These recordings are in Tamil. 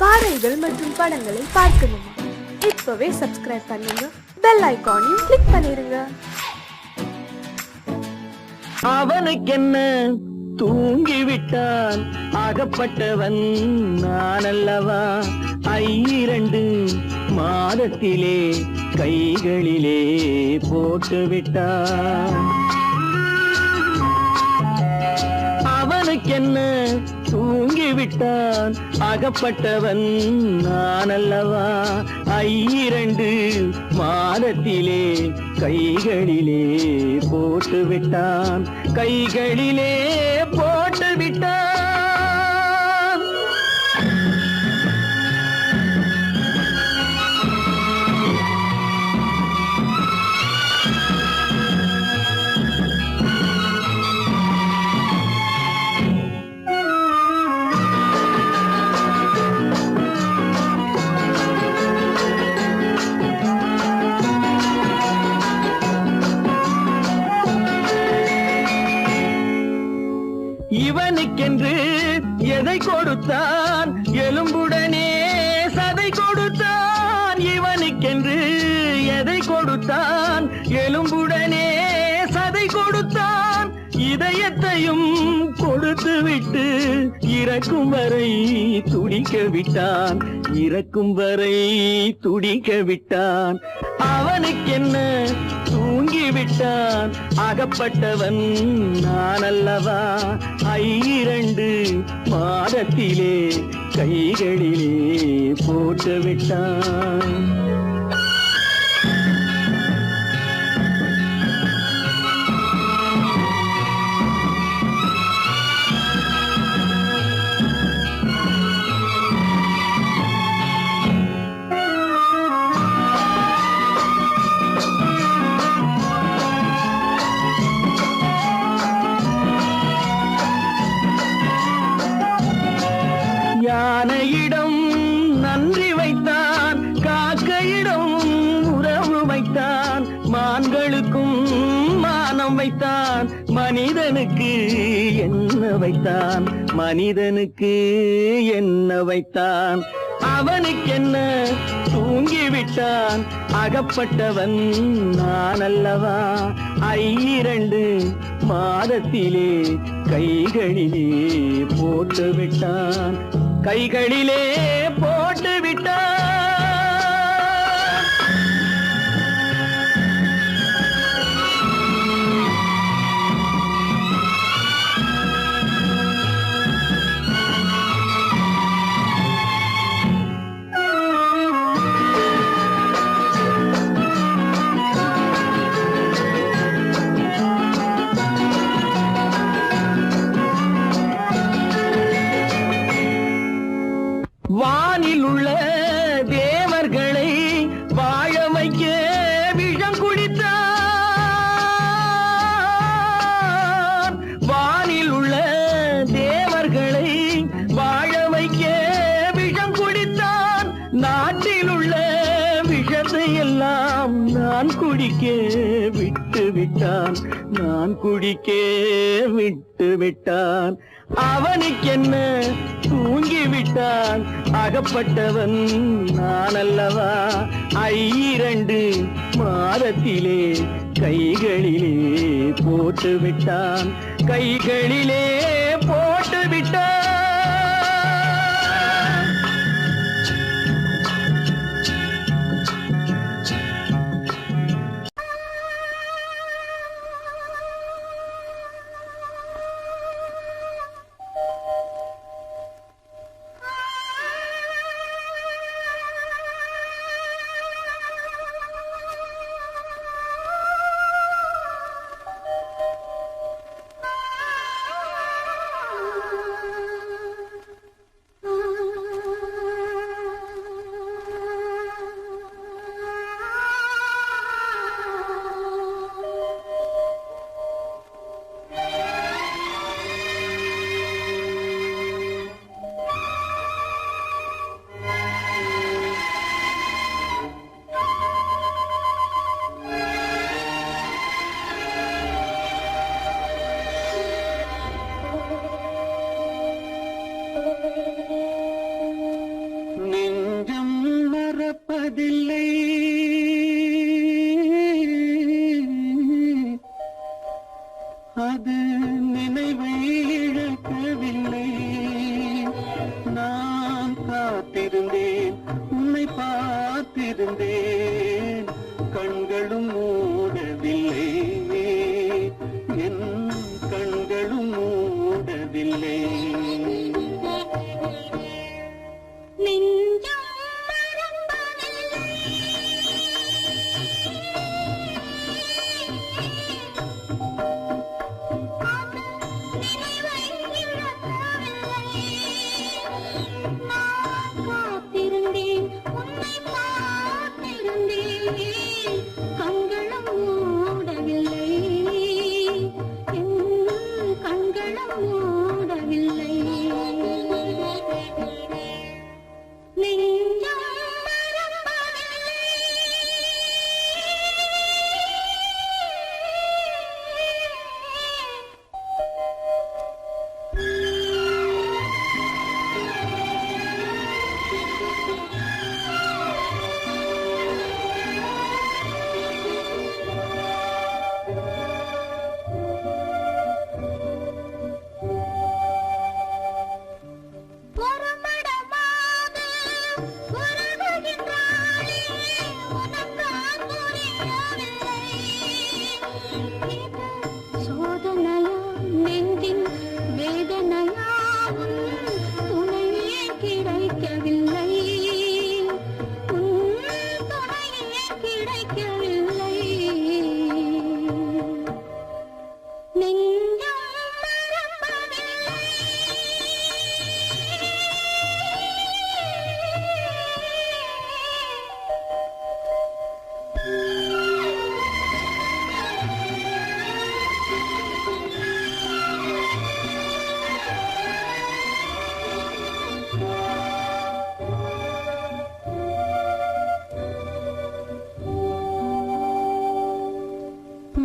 பாடல்கள் மற்றும் படங்களை பார்க்கணுமா? இப்பவே சப்ஸ்கிரைப் பண்ணுங்க, பெல் ஐகானையும் கிளிக் பண்ணிருங்க. அவனுக்கென்ன தூங்கிவிட்டான், அகப்பட்டவன் நான் அல்லவா? 2 மாதத்திலே கைகளிலே போட்டுவிட்டான். அவனுக்கென்ன தூங்கிவிட்டான், அகப்பட்டவன் நான் அல்லவா? 2 மாதத்திலே கைகளிலே போட்டுவிட்டான், கைகளிலே போட்டுவிட்டான். இவனுக்கென்று எதை கொடுத்தான், எலும்புடனே சதை கொடுத்தான். இவனுக்கென்று எதை கொடுத்தான், எலும்புடனே சதை கொடுத்தான். இதயத்தையும் கொடுத்து விட்டு இறக்கும் வரை துடிக்க விட்டான், இறக்கும் வரை துடிக்க விட்டான். அவனுக்கென்ன தூங்கிவிட்டான், அகப்பட்டவன் நான் அல்லவா? 2 மாதத்திலே கைகளிலே போட்டுவிட்டான். யானையிடம் நன்றி வைத்தான், காக்கையிடம் உறவு வைத்தான். மான்களுக்கும் மானம் வைத்தான், மனிதனுக்கு என்ன வைத்தான், மனிதனுக்கு என்ன வைத்தான். அவனுக்கென்ன தூங்கிவிட்டான், அகப்பட்டவன் நான் அல்லவா? 2 மாதத்திலே கைகளிலே போட்டுவிட்டான், கைகளிலே போட்டுவிட்டான். வானில் உள்ள தேவர்களை வாழ வைக்க விஷம் குடித்தான். வானில் உள்ள தேவர்களை வாழ வைக்க விஷம் குடித்தான். நாட்டில் உள்ள விஷத்தை எல்லாம் நான் குடிக்க விட்டு விட்டான், நான் குடிக்க விட்டு விட்டான். அவனுக்கென்ன தூங்கிவிட்டான், அகப்பட்டவன் நான் அல்லவா? 2 மாதத்திலே கைகளிலே போட்டுவிட்டான், கைகளிலே போட்டுவிட்டான். நெஞ்சம் மறப்பதில்லை, அது நினைவை இழக்கவில்லை. நான் காத்திருந்தேன், உன்னை பார்த்திருந்தேன், கண்களும் மூடவில்லை, என் கண்களும் மூடவில்லை.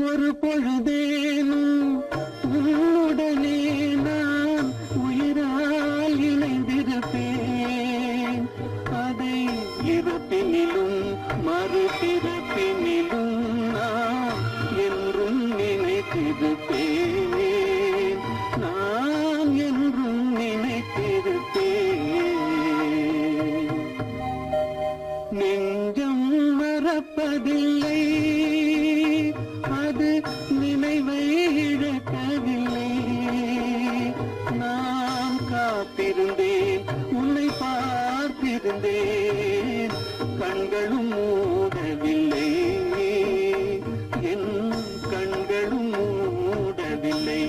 ஒரு பொழுதேனும் உன்னுடனே நான் உயிரால் இணைந்திருப்பேன். அதை இறப்பினிலும் மறுபிறப்பினிலும் நான் என்றும் நினைத்திருப்பேன். நான் என்றும் நினைத்திருப்பேன். நெஞ்சம் மறப்பதில்லை, அது நினைவை இழக்கவில்லை. நான் காத்திருந்தேன், உன்னை பார்த்திருந்தேன், கண்களும் மூடவில்லை, என் கண்களும் மூடவில்லை.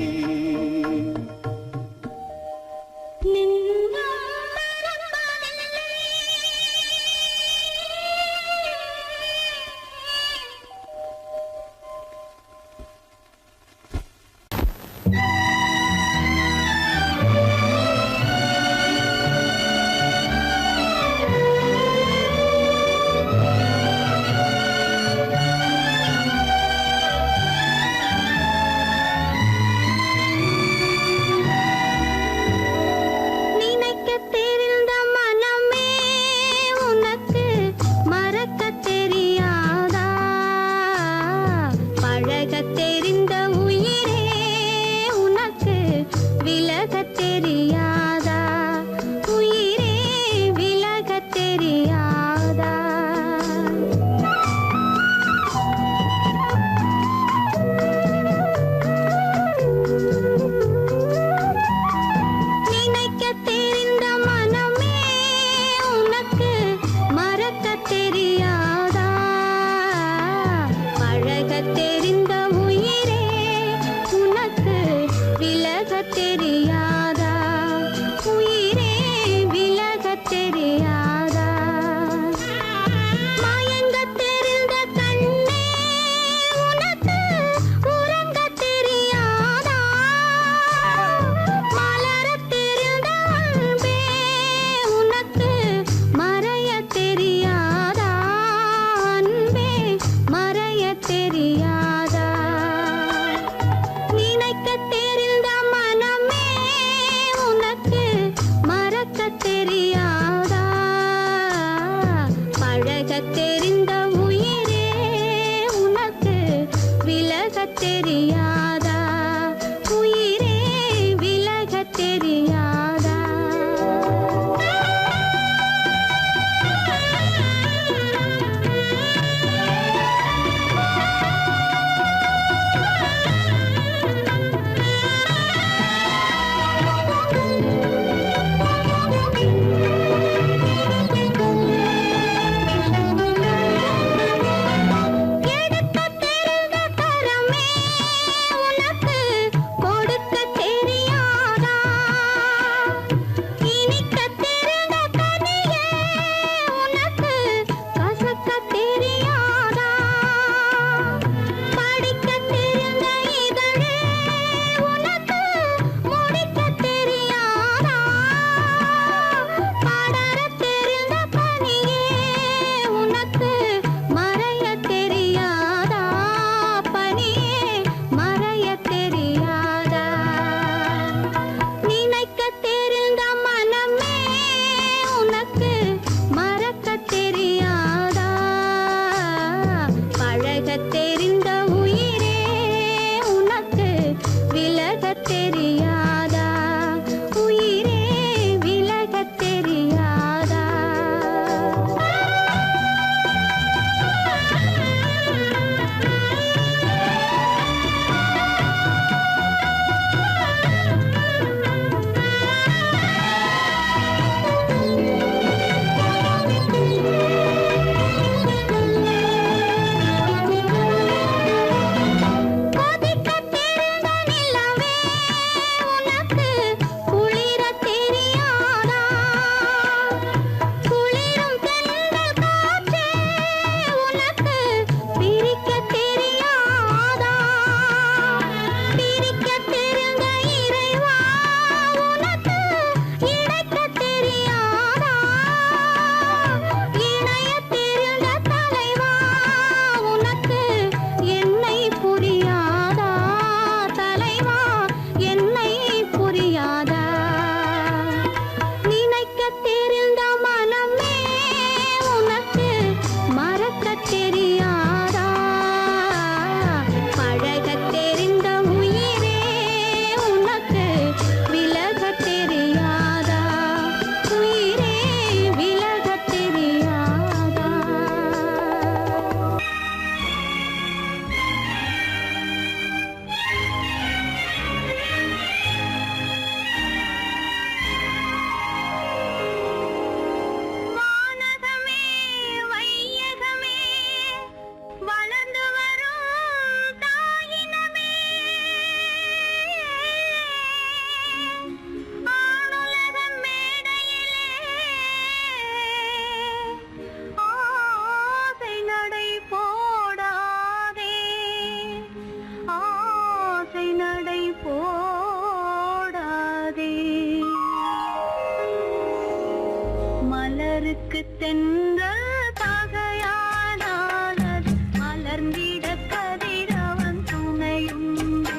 மலருக்கு தென்றல் பகையானால் அது மலர்ந்திட கதிரவன் துணையுண்டு.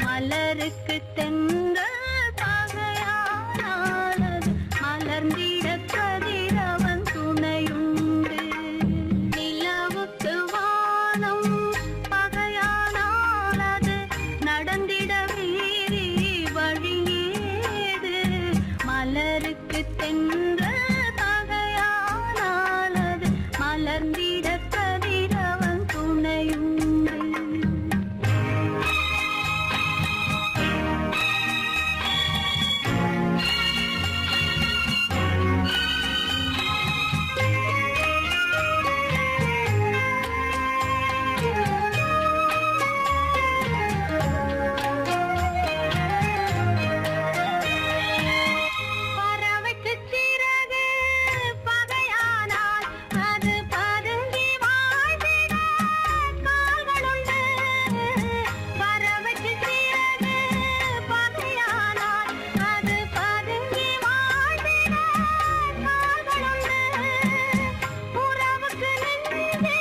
மலருக்கு தென்றல் பகையானால் அது மலர்ந்திட கதிரவன் துணையுண்டு. நிலவுக்கு வானம் பகையானால் அது நடந்திட வீரி வழியேது. மலருக்கு தென்றல் பகையானால் அது மலர்ந்திட கதிரவன் துணையுண்டு. பறவைக்கு சிறகு பகையானால் அது பதுங்கி வாழ்ந்திட கால்களுண்டு. பறவைக்கு சிறகு பகையானால் அது பதுங்கி வாழ்ந்திட கால்களுண்டு. உறவுக்கு நெஞ்சே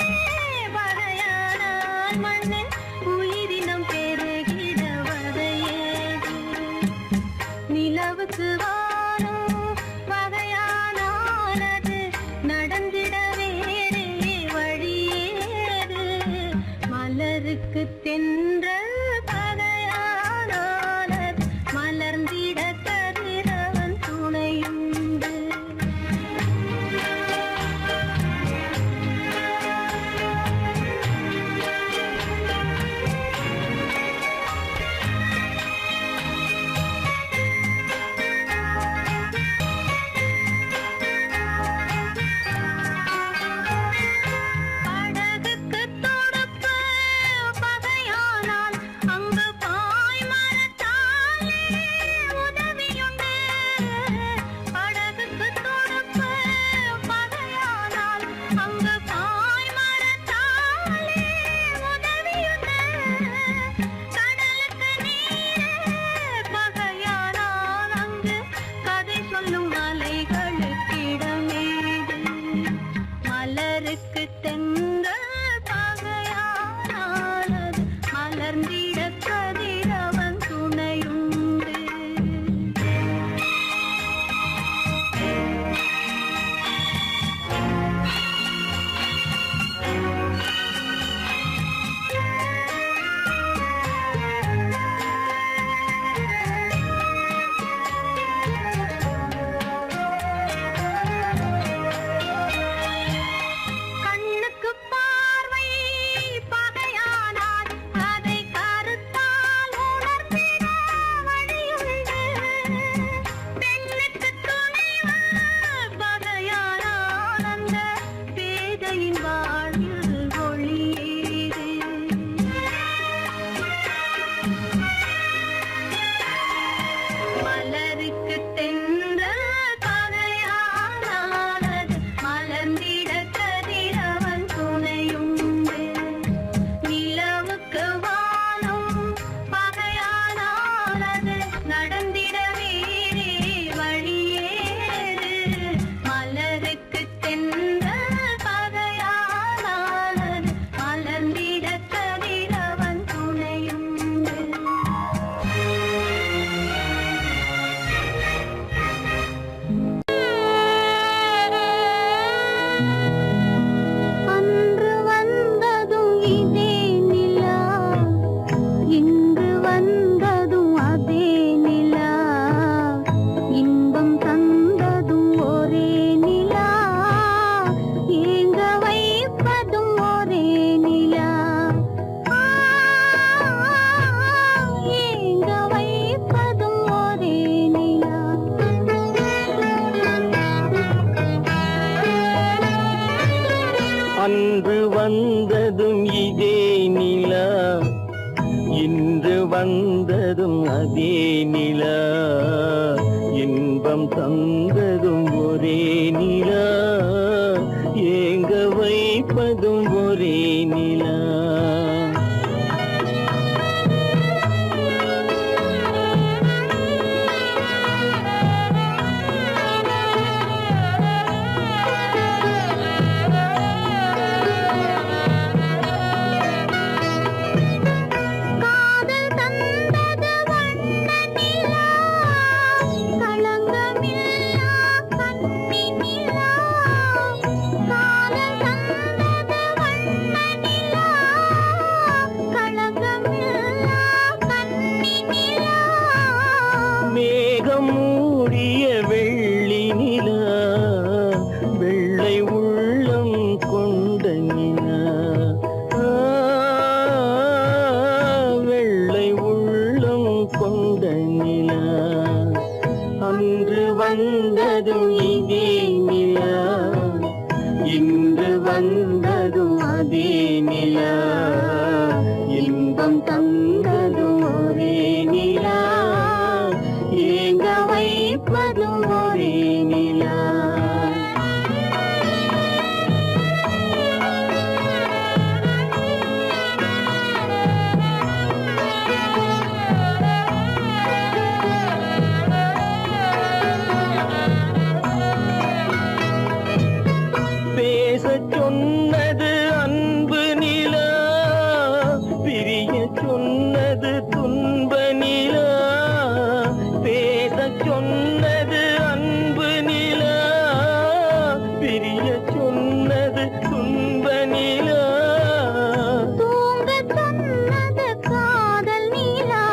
பகையானால் மண்ணில் உயிரினம் பெருகிட வதையேது. நிலவுக்கு வானம் பகையானால் அது நடந்திட வேறே வழியேது. மலருக்கு தென்றல் பகையானால் அது மலர்ந்திட கதிரவன் துணையுண்டு. படகுக்கு தொடுப்பு பகையானால் அங்கு பாய்மரத்தாலே உதவியுண்டு. படகுக்கு தொடுப்பு பகையானால் அங்கு பாய்மரத்தாலே உதவியுண்டு. கடலுக்கு நீரே பகையானால் அங்கு கதை சொல்லும் அலைகளுக்கிடமேது. மலருக்கு தென்றல் பகையானால் அது மலர்ந்திட கதிரவன் துணையுண்டு. கண்ணுக்கு பார்வை பகையானால் அதை கருத்தால் உணர்ந்திட வழியுண்டு. பெண்ணுக்கு துணைவன் பகையானால் அந்த பேதையின் வாழ்வில் ஒளியேது. மலருக்கு தென்றல் பகையானால் அது மலர்ந்திட கதிரவன் துணையுண்டு. நிலவுக்கு வானம் பகையானால் அது நடந்திட வேறே வழியேது. மலருக்கு தென்றல் பகையானால் அது மலர்ந்திட கதிரவன் துணையுண்டு. அன்று வந்ததும் இதே நிலா, இன்று வந்ததும் அதே நிலா. இன்பம் தந்ததும் ஒரே நிலா, ஏங்க வைப்பதும் ஒரே நிலா. ஏங்க வைப்பதும் ஒரே நிலா. அன்று வந்ததும் இதே நிலா, இன்று வந்ததும் அதே நிலா. இன்பம் தந்ததும் ஒரே நிலா, ஏங்க வைப்பதும் ஒரே நிலா. மேகம் மூடிய வெள்ளி நிலா வெள்ளை உள்ளம் கொண்ட நிலா வெள்ளை உள்ளம் கொண்ட நிலா அன்று வந்ததும் இதே நிலா இன்று வந்ததும் அதே நிலா இன்பம் தந்ததும் ஒரே நிலா ஏங்க வைப்பதும் ஒரே நிலா பேசச் சொன்னது அன்பு நிலா பிரிய சொன்னது துன்ப நிலா பேசச் சொன்னது அன்பு நிலா பிரிய சொன்னது துன்ப நிலா தூங்கச் சொன்னது காதல் நிலா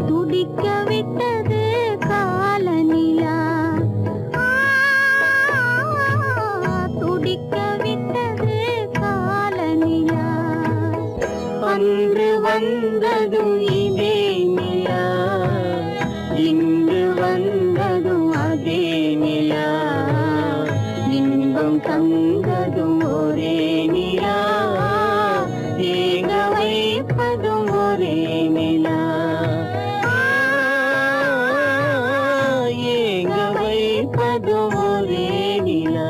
துடிக்க விட்டது கால நிலா துடிக்க விட்டது கால நிலா அன்று வந்ததும் இதே நிலா இன்று வந்ததும் அதே நிலா இன்பம் தந்ததும் ஒரே நிலா ஏங்க வைப்பதும் ஒரே நிலா ஏங்க வைப்பதும் ஒரே நிலா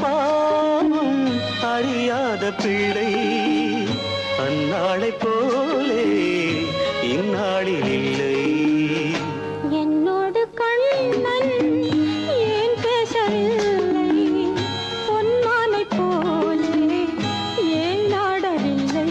பாவம் அறியாத பிள்ளை அந்நாளை போலே இந்நாளில் இல்லை. என்னோடு கண்ணன் ஏன் பேசவில்லை, பொன்மானை போலே ஏன் நாடவில்லை.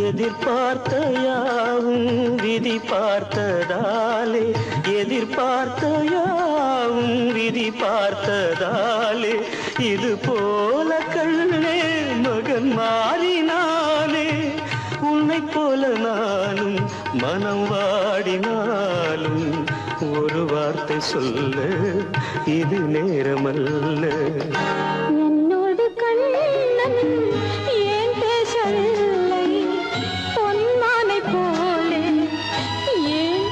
எதிர்பார்த்த யாவும் விதி பார்த்ததாலே, எதிர்பார்த்த யாவும் விதி பார்த்ததாலே, இது போல கண்ணே மகன் மாறினானே. உன்னை போல நானும் மனம் வாடினாலும் ஒரு வார்த்தை சொல்ல இது நேரமல்ல. என்னோடு கண்ணன் ஏன் பேசவில்லை, பொன்மானை போலே ஏன்.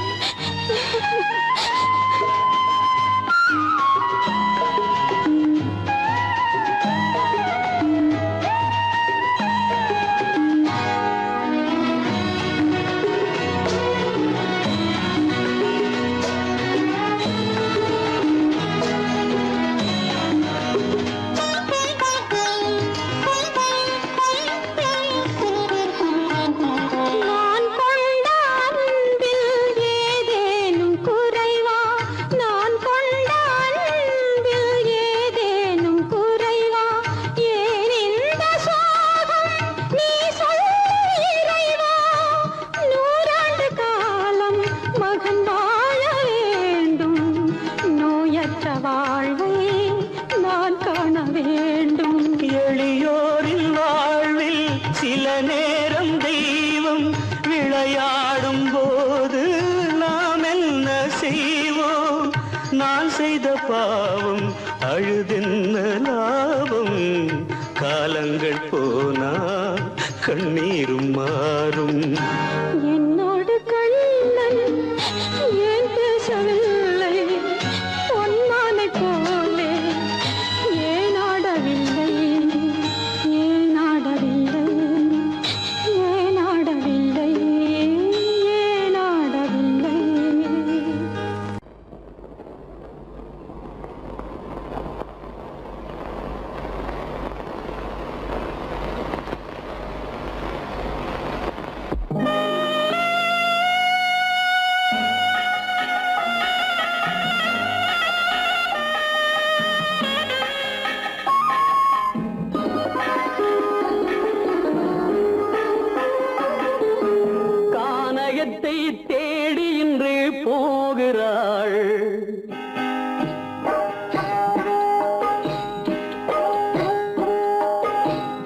எளியோரின் வாழ்வில் சில நேரம் தெய்வம் விளையாடும் போது நாம் என்ன செய்வோம்? நான் செய்த பாவம் அழுதென்ன லாபம்? காலங்கள் போனா கண்ணீரும் மாறும். என்னோடு கண்ணன் ஏன் பேசவில்லை, பொன்மானை போலே ஏன் ஆடவில்லை, ஏன் ஆடவில்லை, ஏன் ஆடவில்லை, ஏன் ஆடவில்லை. கானகத்தை தேடி இன்று போகிறாள்,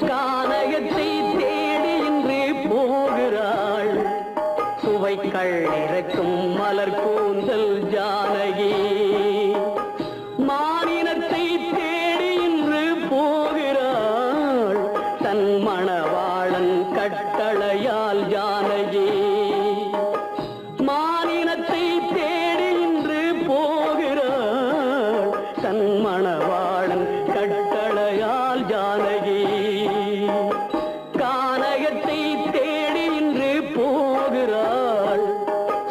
கானகத்தை தேடி இன்று போகிறாள். சுவைக்கள் இறக்கும் மலர் கூந்தல் ஜானகி மானினத்தை தேடி இன்று போகிறாள். தன் மணவாளன் கட்டளையால் ஜானகி மானினத்தை தேடி இன்று போகிறாள். தன் மணவாளன் கட்டளையால் ஜானகி கானகத்தை தேடி இன்று போகிறாள்.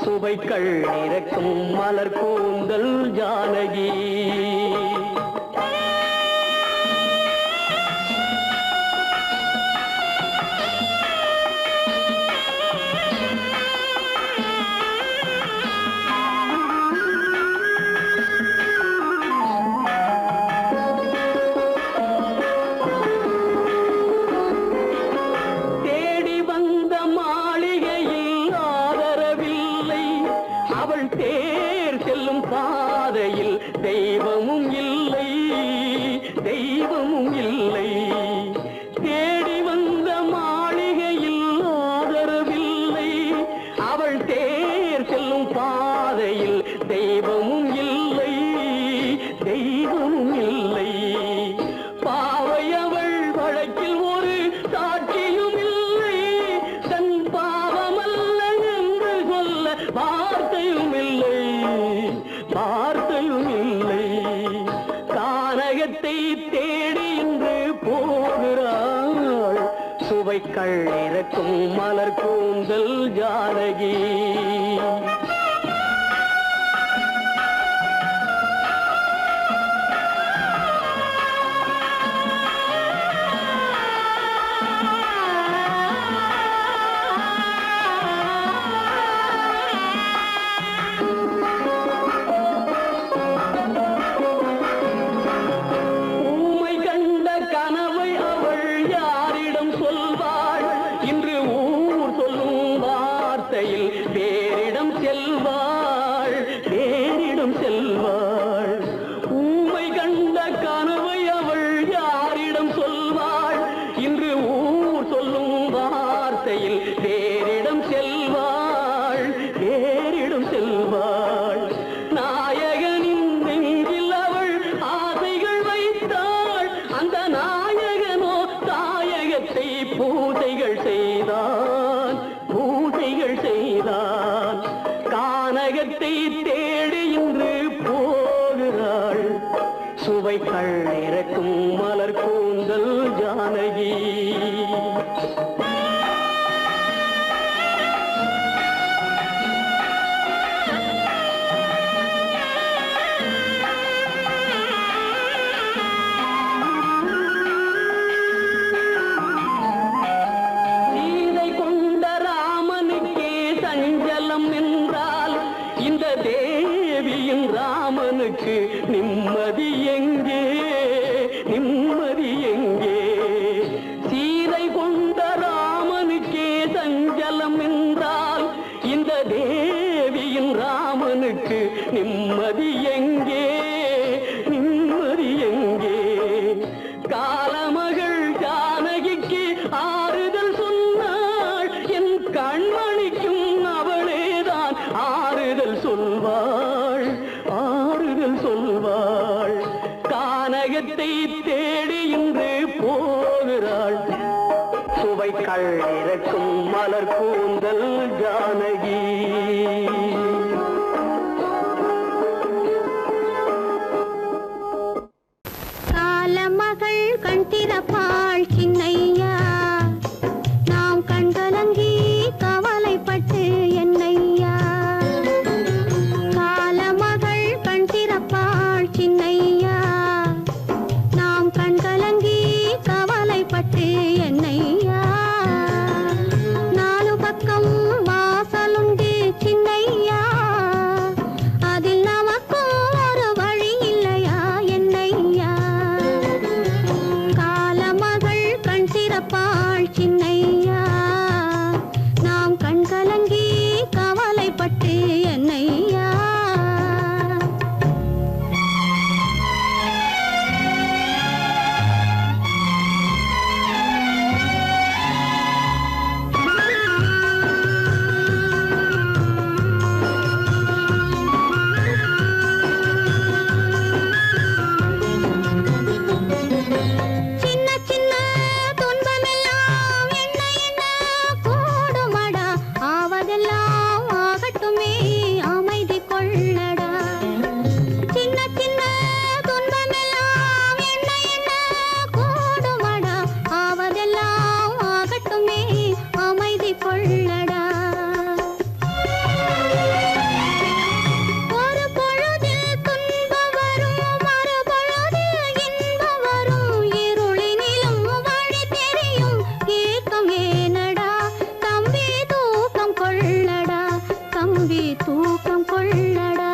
சுவைக்கள் இறக்கும் மலர் கூந்தல் ஜானகி. பாவமும் இல்லை. பாவை அவள் வழக்கில் ஒரு சாட்சியும் இல்லை. தன் பாவமல்ல என்று சொல்ல வார்த்தையும் இல்லை, வார்த்தையும் இல்லை. கானகத்தை தேடி இன்று போகிறாள் சுவைக்கள் இறக்கும் மலர் கூந்தல் ஜானகி. பூஜைகள் செய்தான், பூஜைகள் செய்தான். கானகத்தை தேடி இன்று போகிறாள் சுவைக்கள் இறக்கும் மலர் கூந்தல் ஜானகி. ராமனுக்கு நிம்மதி எங்கே, நிம்மதி எங்கே? சீதை கொண்ட ராமனுக்கே சஞ்சலம் என்றால் இந்த தேவியின் ராமனுக்கு நிம்மதி எங்கே, நிம்மதி எங்கே? காலமகள் ஜானகிக்கு ஆறுதல் சொன்னாள், என் கண்மணிக்கும் அவளேதான் ஆறுதல் சொல்வாள், ஆறுதல் சொல்வாள். கானகத்தை தேடி இன்று போகிறாள் சுவைக்கள் இறக்கும் மலர் கூந்தல் ஜானகி. காலமகள் கண் திறப்பாள் சின்னையா, நாம் கண்கலங்கி கவலைப்பட்டு என்னையா. காலமகள் கண் திறப்பாள் சின்னையா, நாம் கண்கலங்கி கவலைப்பட்டு என்னையா. நாலு பக்கம் வாசலுண்டு சின்னையா, அதில் நமக்கும் ஒரு வழி இல்லையா என்னையா. காலமகள் கண் திறப்பாள் சின்னையா, நாம் கண்கலங்கி கவலைப்பட்டு என்னையா. சின்ன சின்ன துன்பமெல்லாம் என்ன என்ன கூடுமடா, ஆவதெல்லாம் ஆகட்டுமே அமைதி கொள்ளடா. சின்ன சின்ன துன்பமெல்லாம் என்ன என்ன கூடுமடா, ஆவதெல்லாம் ஆகட்டுமே அமைதி கொள்ளடா. ஒரு பொழுதில் துன்பம் வரும், மறு பொழுதில் இன்பம் வரும், இருளினிலும் வழி தெரியும் ஏக்கம் ஏனடா. தம்பி தூக்கம் கொள்ளடா, தம்பி தூக்கம் கொள்ளடா.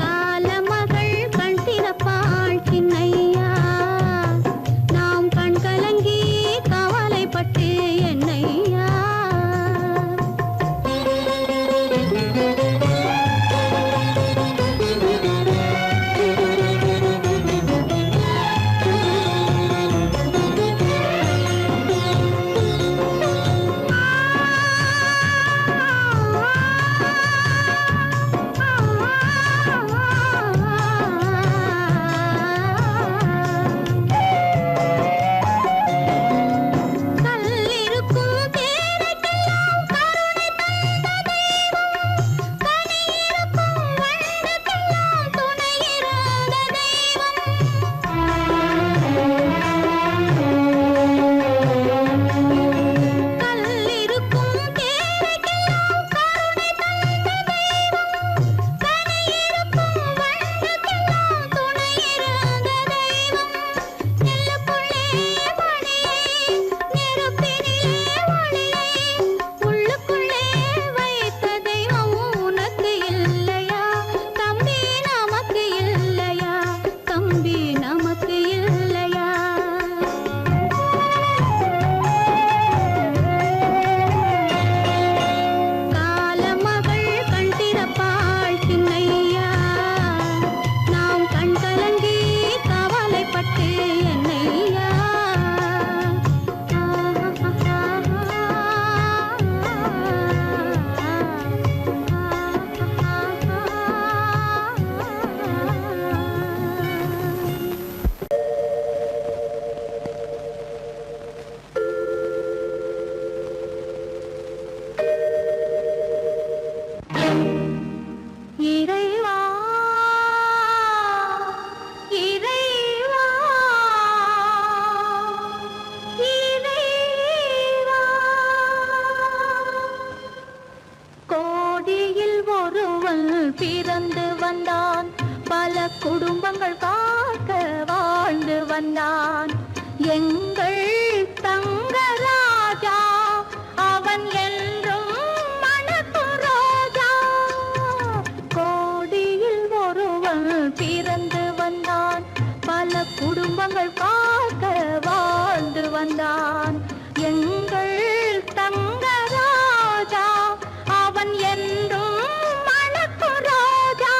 காலமகள் கண் திறப்பாள் சின்னையா, நாம் கண் கலங்கி கவலைப்பட்டு என்னையா. இறைவா இறைவா இறைவா கோடியில் ஒருவன் பிறந்து வந்தான் பல குடும்பங்கள் காக்க வாழ்ந்து வந்தான் எங்கள் தங்கராஜா அவன் என்றும் மணக்கும் ரோஜா கோடியில் ஒருவன் பிறந்து வந்தான் பல குடும்பங்கள் காக்க வாழ்ந்து வந்தான் எங்கள் தங்கராஜா அவன் என்றும் மணக்கும் ரோஜா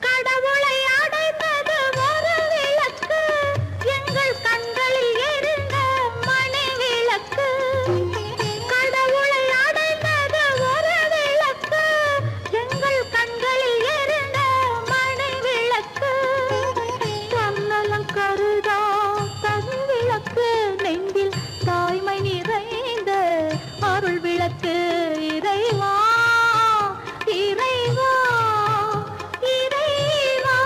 கடவுளை அடைந்தது ஒரு விளக்கு எங்கள் கண்களில் எரிந்த மணி விளக்கு கடவுளை அடைந்தது ஒரு விளக்கு எங்கள் கண்களில் எரிந்த மணி விளக்கு தன்னலம் கருதா தனி விளக்கு நெஞ்சில் தாய்மை நிறைந்த அருள் விளக்கு இறைவா இறைவா இறைவா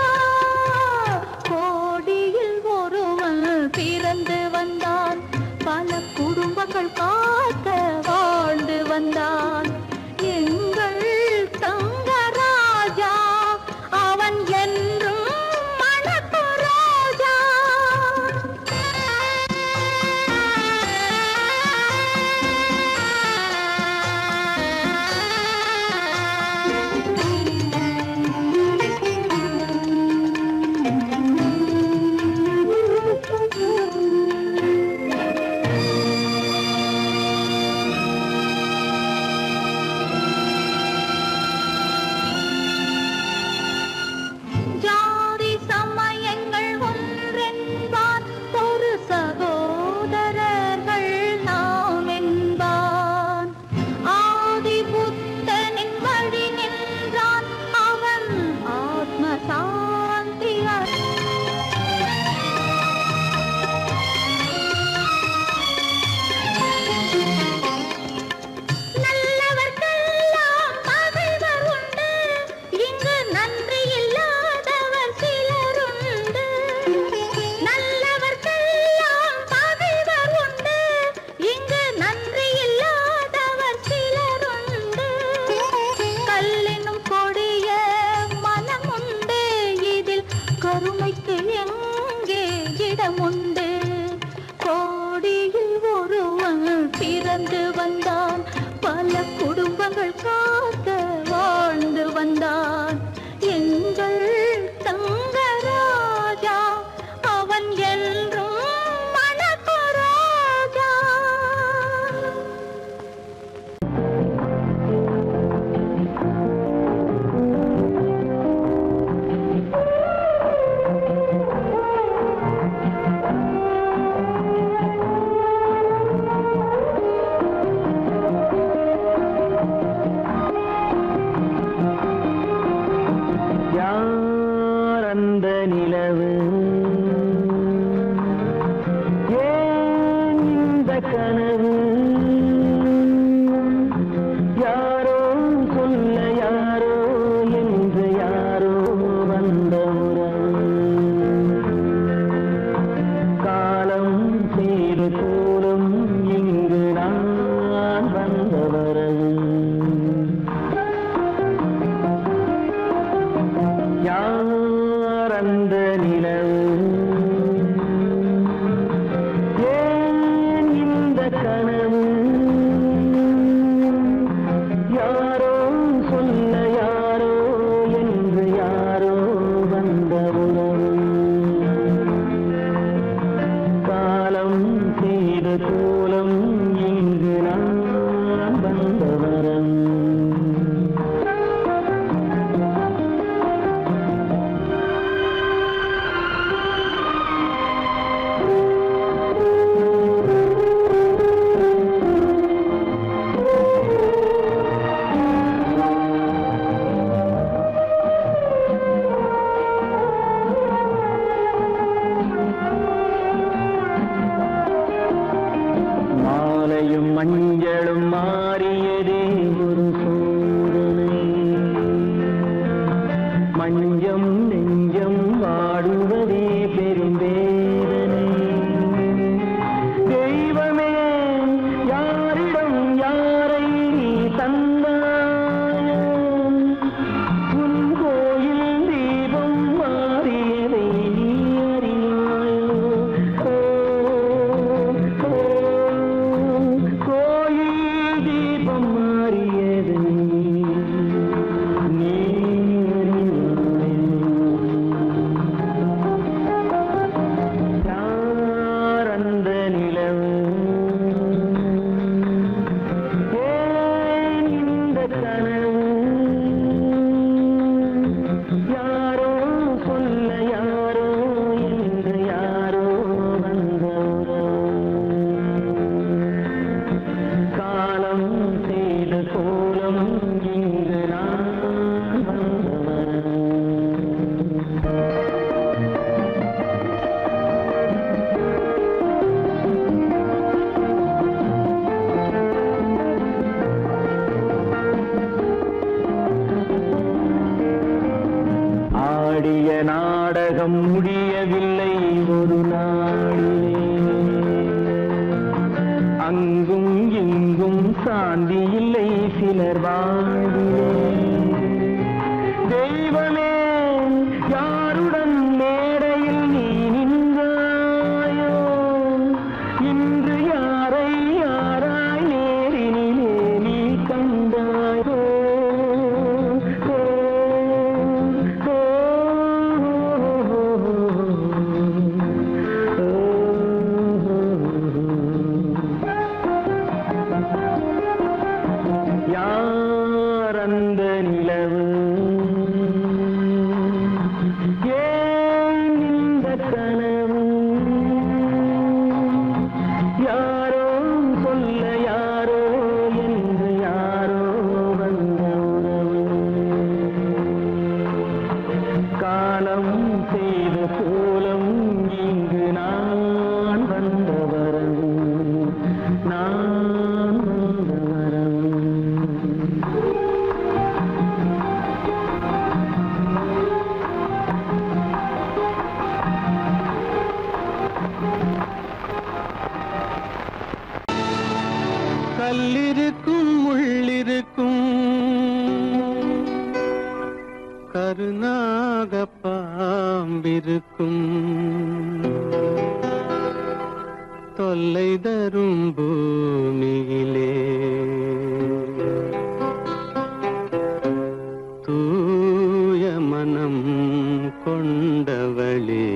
கோடியில் ஒருவன் பிறந்து வந்தான் பல குடும்பங்கள் காக்க வாழ்ந்து வந்தான் எங்கள் தங்கராஜா அவன் என்றும் மணக்கும் ரோஜா ஜாதி சமயங்கள் ஒன்றென்பான் ஒரு சகோதரர்கள் நாம் என்பான் ஆதி புத்தனின் வழி நின்றான் அவன் ஆத்ம சாந்தி நல்லவர்க்கெல்லாம் பகைவர் உண்டு இங்கு நன்றி இல்லாதவர் சிலருண்டு நல்லவர்க்கெல்லாம் பகைவர் உண்டு இங்கு நன்றி இல்லாதவர் சிலருண்டு கல்லினும் கொடிய மனமுண்டு இதில் கருணைக்கு எங்கே இடமுண்டு கோடியில் ஒருவன் பிறந்து வந்தான் பல குடும்பங்கள் காக்க வாழ்ந்து வந்தான் எங்கள் தங்கராஜா அவன் என்றும் மணக்கும் ரோஜா யார் அந்த நிலவு ஏன் இந்த கனவு யாரோ சொல்ல யாரோ என்று யாரோ வந்த உறவு காலம் செய்து கூறும் இங்கு நான் வந்த வரவு யார் அந்த நிலவு ஏன் இந்த கனவு யாரோ சொல்ல யாரோ என்று யாரோ வந்த உறவு காலம் செய்த கோலம் இங்கு நான் வந்த வரவு ஆடிய நாடகம் முடியவில்லை ஒரு நாளிலே. அங்கும் இங்கும் சாந்தி இல்லை சிலர் வாழ்விலே. தெய்வமே யாருடன் மேடையில் நீ நின்றாயோ, இன்று யாரை யாராய் நேரினிலே நீ கண்டாயோ. யார் அந்த நிலவு, ஏன் இந்த கனவு, யாரோ சொல்ல யாரோ என்று யாரோ வந்த உறவு. காலம் செய்த கோலம் இங்கு நான் வந்த வரவு, நான் வந்த வரவு. கல்லிருக்கும் முள்ளிருக்கும் கருநாக பாம்பிருக்கும் தொல்லை தரும் பூமியிலே தூய மனம் கொண்டவளே.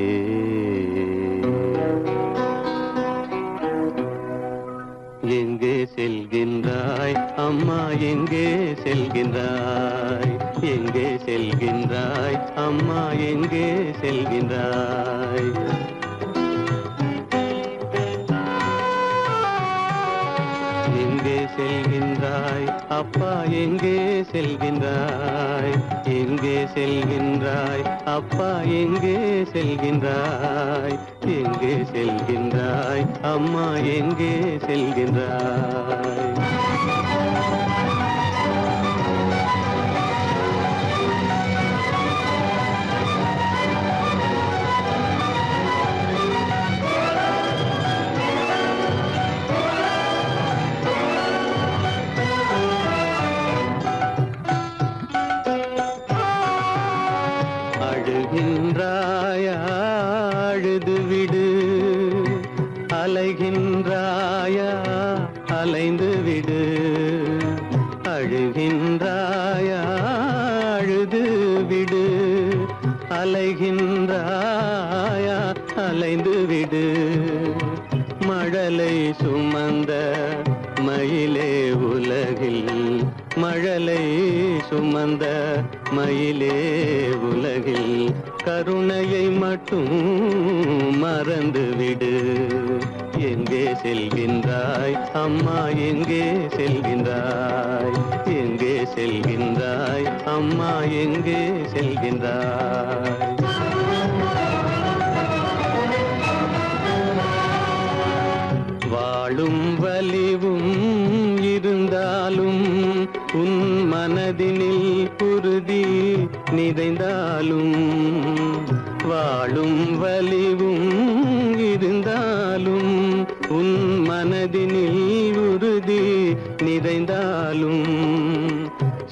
எங்கே செல்கின்றாய் அம்மா, எங்கே செல்கின்றாய், எங்கே செல்கின்றாய் அம்மா, எங்கே செல்கின்றாய். எங்கே செல்கின்றாய் அப்பா, எங்கே செல்கின்றாய், எங்கே செல்கின்றாய் அப்பா, எங்கே செல்கின்றாய், எங்கே செல்கின்றாய் அம்மா, எங்கே செல்கின்றாய். அழுகின்றாயா அழுது விடு, அலைகின்றாயா அலைந்து விடு. அழுகின்றாயா அழுது விடு, அலைகின்றாயா அலைந்து விடு. மழலை சுமந்த மயிலே உலகில், மழலை சுமந்த மயிலே உலகில் கருணையை மட்டும் மறந்துவிடு. எங்கே செல்கின்றாய் அம்மா, எங்கே செல்கின்றாய், எங்கே செல்கின்றாய் அம்மா, எங்கே செல்கின்றாய். வாழும் வலிவும் இருந்தாலும் உன் மனதினில் உறுதி நிறைந்தாலும், வாழும் வலிவும் இருந்தாலும் உன் மனதினில் உறுதி நிறைந்தாலும்,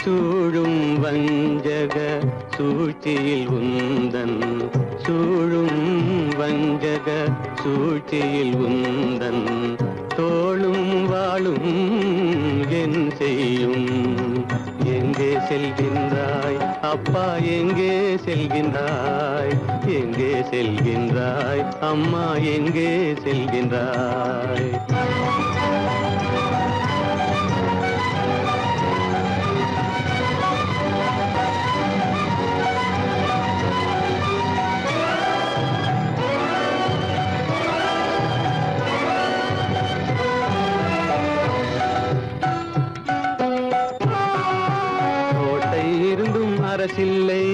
சூழும் வஞ்சக சூழ்ச்சியில் உந்தன், சூழும் வஞ்சக சூழ்ச்சியில் உந்தன் தோளும் வாழும் என் செய்யும். எங்கே செல்கின்றாய் அப்பா, எங்கே செல்கின்றாய், எங்கே செல்கின்றாய் அம்மா, எங்கே செல்கின்றாய். அரசில்லை,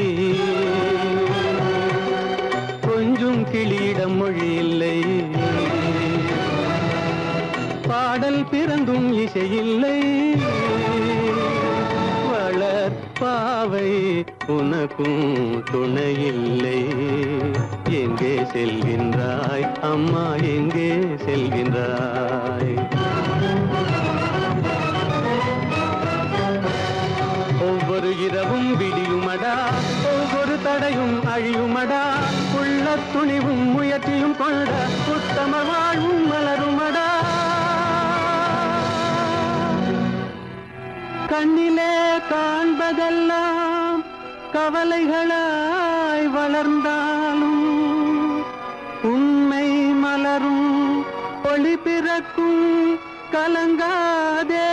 கொஞ்சம் கிளியிடம் மொழி இல்லை. பாடல் பிறந்தும் இசையில்லை, வளர் பாவை உனக்கும் துணையில்லை. எங்கே செல்கின்றாய் அம்மா, எங்கே செல்கின்றாய்? ஒவ்வொரு இரவும் விடியுமடா, ஒவ்வொரு தடையும் அழியுமடா, உள்ள துணிவும் முயற்சியும் கொண்ட உத்தம வாழ்வும் மலருமடா. கண்ணிலே காண்பதெல்லாம் கவலைகளாய் வளர்ந்தாலும் உண்மை மலரும், ஒளி பிறக்கும், கலங்காதே.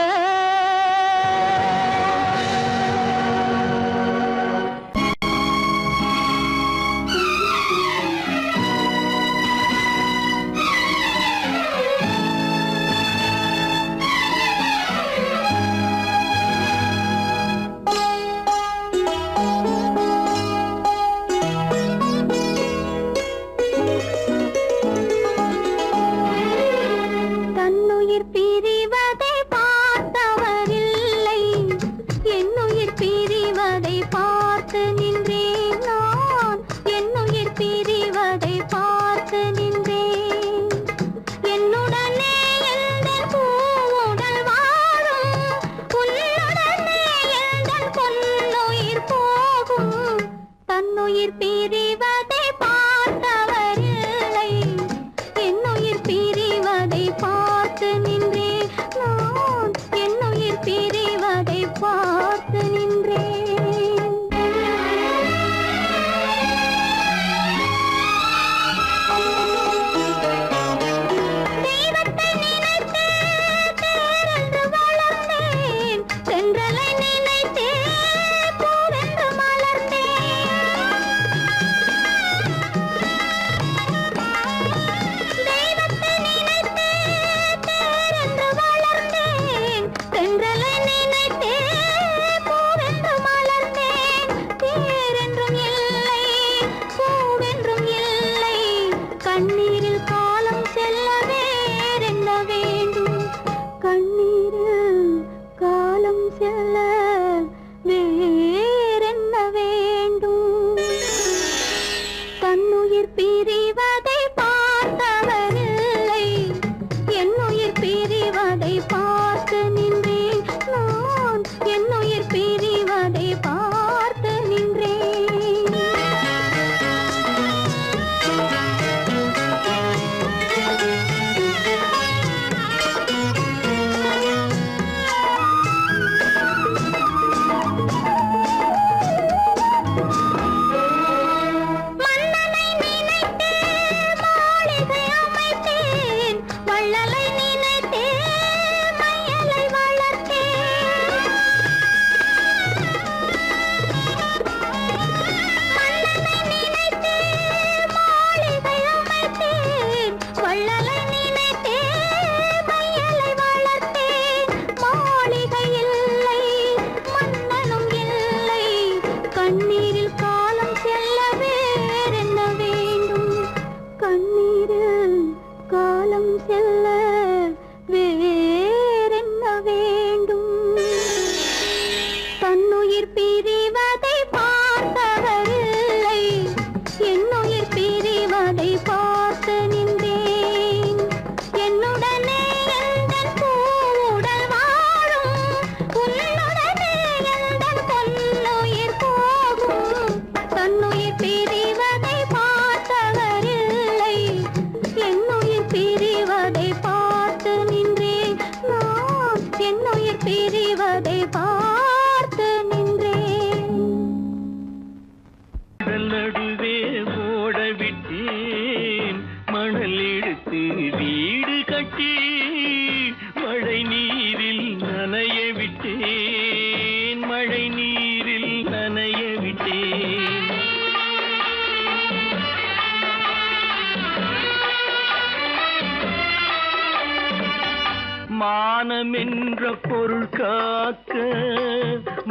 மானமென்ற பொருள் காக்க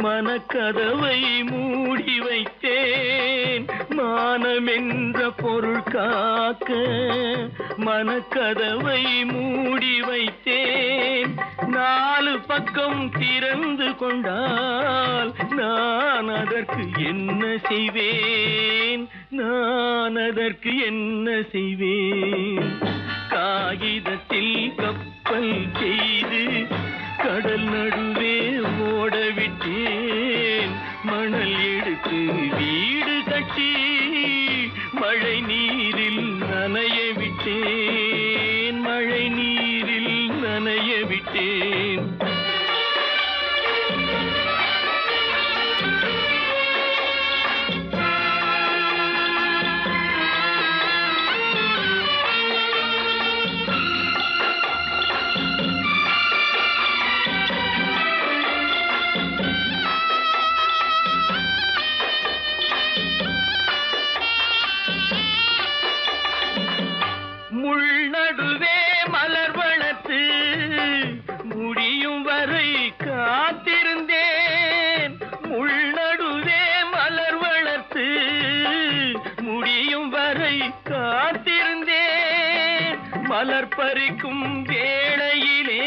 மனக்கதவை மூடி வைத்தேன். மானமென்ற பொருள் காக்க மனக்கதவை மூடி வைத்தேன். வைத்தேன். 4 பக்கம் திறந்து கொண்டால் நான் அதற்கு என்ன செய்வேன்? நான் அதற்கு என்ன செய்வேன்? காகிதத்தில் கப்பல் செய்து கடல் நடுவே ஓடவிட்டேன். மணல் எடுத்து வீடு கட்டி மழை நீரில் நனைய விட்டேன். மழை நீரில் நனைய விட்டேன். முள்நடுவே மலர் வளர்த்து முடியும் வரை காத்திருந்தேன். முள்நடுவே மலர் வளர்த்து முடியும் வரை காத்திருந்தேன். மலர் பறிக்கும் வேளையிலே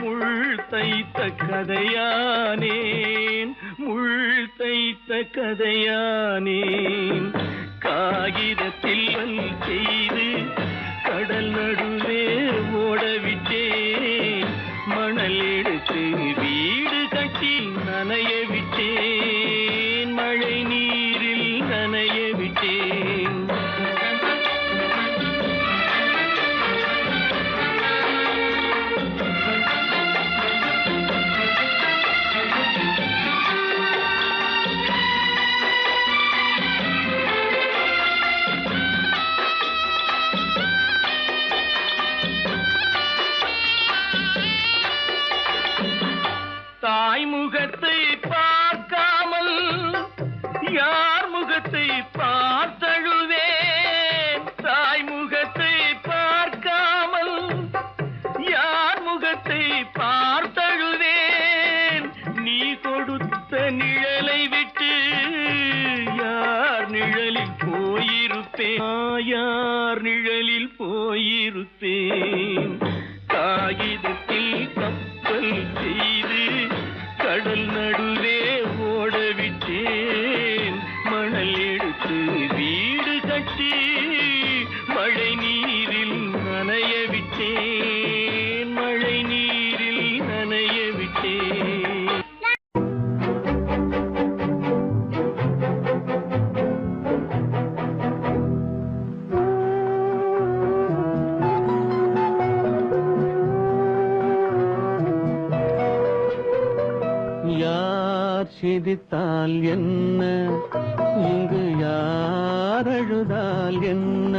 முள் தைத்த கதையானேன். முள் தைத்த கதையானேன். காகிதத்தில் செய்து கடல் நடுவே ஓடவிட்டேன். மணல் எடுத்து வீடு கட்டி நனைய விட்டேன். மழை நீரில் நனைய விட்டேன். தாய் முகத்தை பார்க்காமல் யார் முகத்தை பார்த்தழுவேன். தாய் முகத்தை பார்க்காமல் யார் முகத்தை பார்த்தழுவேன். நீ கொடுத்த நிழலை விட்டு யார் நிழலில் போயிருப்பேன். யார் நிழலில் போயிருப்பேன். காகிதத்தில் கப்பல் செய்து கடல் நடுவே ஓடவிட்டேன். மணல் எடுத்து வீடு கட்டி மழை நீரில் நனைய விட்டேன். மழை நீரில் நனைய விட்டேன். யார் சிரித்தால் என்ன, இங்கு யார் அழுதால் என்ன?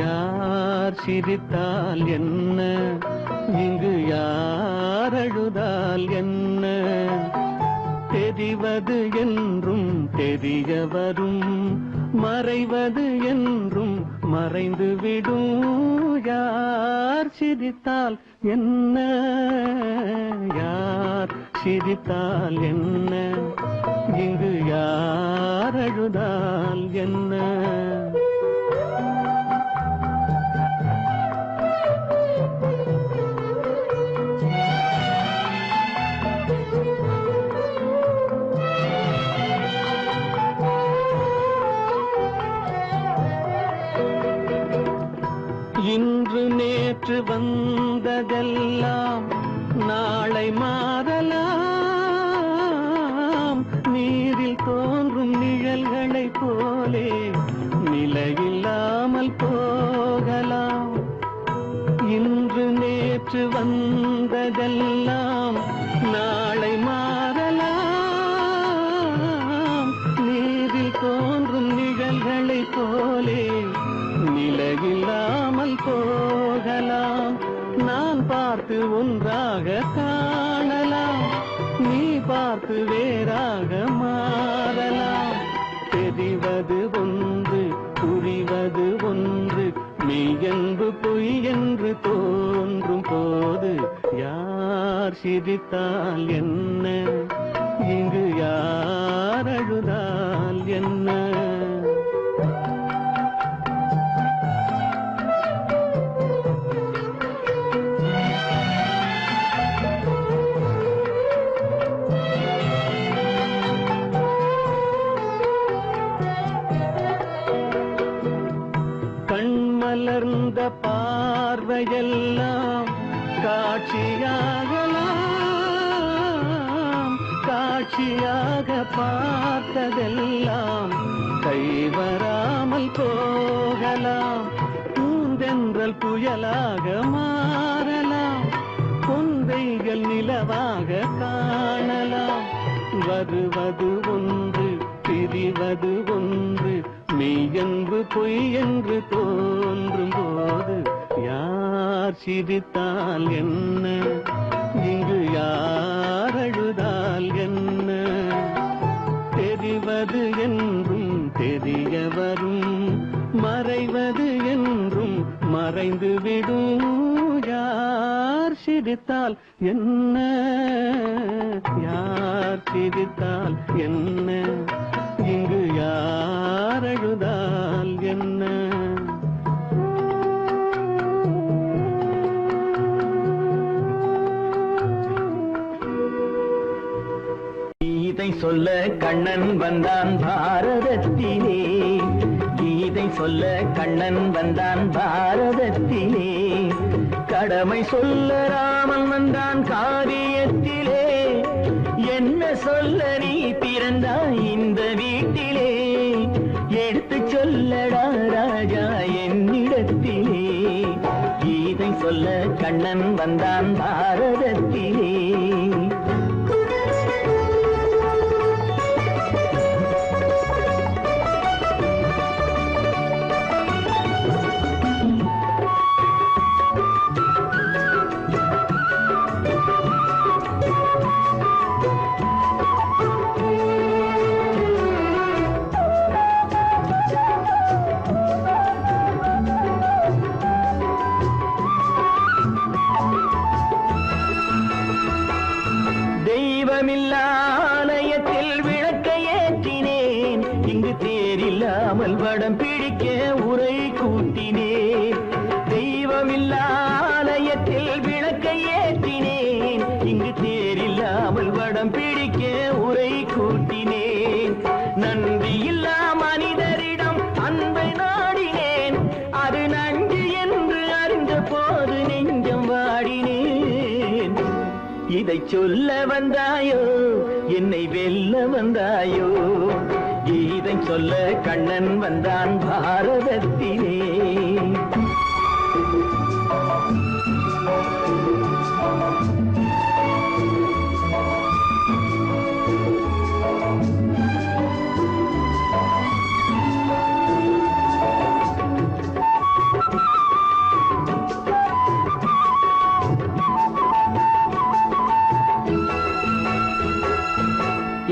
யார் சிரித்தால் என்ன, இங்கு யார் அழுதால் என்ன? தெரிவது என்றும் தெரிய வரும், மறைவது என்றும் மறைந்துவிடும். யார் சிரித்தால் என்ன, யார் சிரித்தால் என்ன, இங்கு யார் அழுதால் என்ன? இன்று நேற்று வந்ததெல்லாம் நாளை மாறலாம். நீரில் தோன்றும் நிழல்களைப் போலே நிலையில்லாமல் போகலாம். இன்று நேற்று வந்ததெல்லாம் நாளை மாறலாம். நீரில் தோன்றும் நிழல்களைப் போலே நிலையில்லாமல் போகலாம். நான் பார்த்து ஒன்றாக காணலாம், நீ பார்த்து வேறாக மாறலாம். தெரிவது ஒன்று, புரிவது ஒன்று, மெய்யென்பு பொய் என்று தோன்றும் போது யார் சிரித்தால் என்ன, இங்கு யார் அழுதால் என்ன? மலர்ந்த பார்வையெல்லாம் காட்சியாகலாம், காட்சியாக பார்த்ததெல்லாம் கைவராமல் போகலாம். பூந்தென்றல் புயலாக மாறலாம், கொந்தைகள் நிலவாக காணலாம். வருவது ஒன்று பிரிவது ஒன்று, மெய்யென்று பொய்யென்று தோன்றும் போது யார் சிரித்தால் என்ன, இங்கு யார் அழுதால் என்ன? தெரிவது என்றும் தெரிய வரும், மறைவது என்றும் மறைந்து விடும். யார் சிரித்தால் என்ன, யார் சிரித்தால் என்ன, இங்கு யார் அழுதால் என்ன? கீதை சொல்ல கண்ணன் வந்தான் பாரதத்திலே, கீதை சொல்ல கண்ணன் வந்தான் பாரதத்திலே. கடமை சொல்ல ராமன் வந்தான் காரியத்திலே. என்ன சொல்ல நீ பிறந்தாய் இந்த வீட்டிலே, எடுத்து சொல்லடா ராஜா என்னிடத்திலே. கீதை சொல்ல கண்ணன் வந்தான் பாரதத்திலே. ஆலயத்தில் விளக்கை ஏற்றினேன், இங்கு தேரில்லாமல் வடம் பிடிக்க உரை கூட்டினேன். தெய்வமில்லா ஆலயத்தில் விளக்கை ஏற்றினேன், இங்கு தேரில்லாமல் வடம் பிடிக்க உரை கூட்டினேன். நன்றியில்லா மனிதரிடம் அன்பை நாடினேன், அது நன்றி என்று அறிந்த போது நெஞ்சம் வாடினேன். இதை சொல்ல வந்தாயோ, என்னை வெல்ல வந்தாயோ? இதை சொல்ல கண்ணன் வந்தான் பாரதத்திலே.